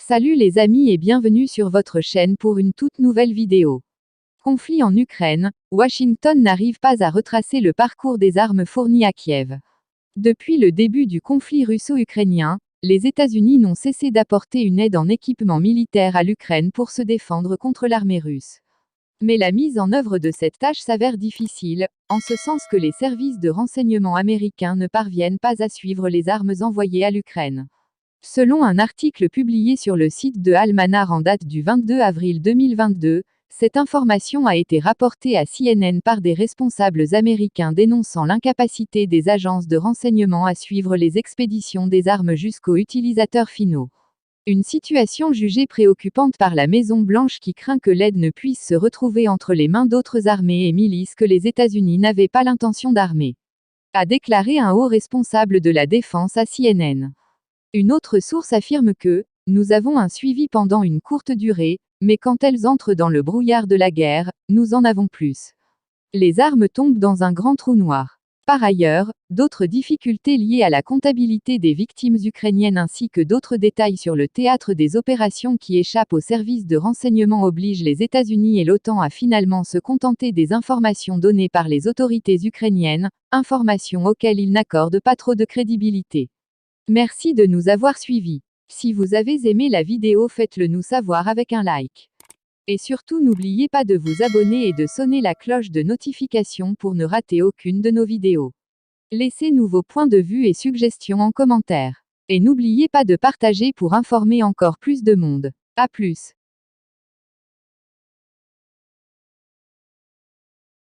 Salut les amis et bienvenue sur votre chaîne pour une toute nouvelle vidéo. Conflit en Ukraine, Washington n'arrive pas à retracer le parcours des armes fournies à Kiev. Depuis le début du conflit russo-ukrainien, les États-Unis n'ont cessé d'apporter une aide en équipement militaire à l'Ukraine pour se défendre contre l'armée russe. Mais la mise en œuvre de cette tâche s'avère difficile, en ce sens que les services de renseignement américains ne parviennent pas à suivre les armes envoyées à l'Ukraine. Selon un article publié sur le site de Al-Manar en date du 22 avril 2022, cette information a été rapportée à CNN par des responsables américains dénonçant l'incapacité des agences de renseignement à suivre les expéditions des armes jusqu'aux utilisateurs finaux. Une situation jugée préoccupante par la Maison-Blanche qui craint que l'aide ne puisse se retrouver entre les mains d'autres armées et milices que les États-Unis n'avaient pas l'intention d'armer, a déclaré un haut responsable de la défense à CNN. Une autre source affirme que « Nous avons un suivi pendant une courte durée, mais quand elles entrent dans le brouillard de la guerre, nous en avons plus. Les armes tombent dans un grand trou noir. » Par ailleurs, d'autres difficultés liées à la comptabilité des victimes ukrainiennes ainsi que d'autres détails sur le théâtre des opérations qui échappent aux services de renseignement obligent les États-Unis et l'OTAN à finalement se contenter des informations données par les autorités ukrainiennes, informations auxquelles ils n'accordent pas trop de crédibilité. Merci de nous avoir suivis. Si vous avez aimé la vidéo, faites-le nous savoir avec un like. Et surtout n'oubliez pas de vous abonner et de sonner la cloche de notification pour ne rater aucune de nos vidéos. Laissez-nous vos points de vue et suggestions en commentaire. Et n'oubliez pas de partager pour informer encore plus de monde. À plus.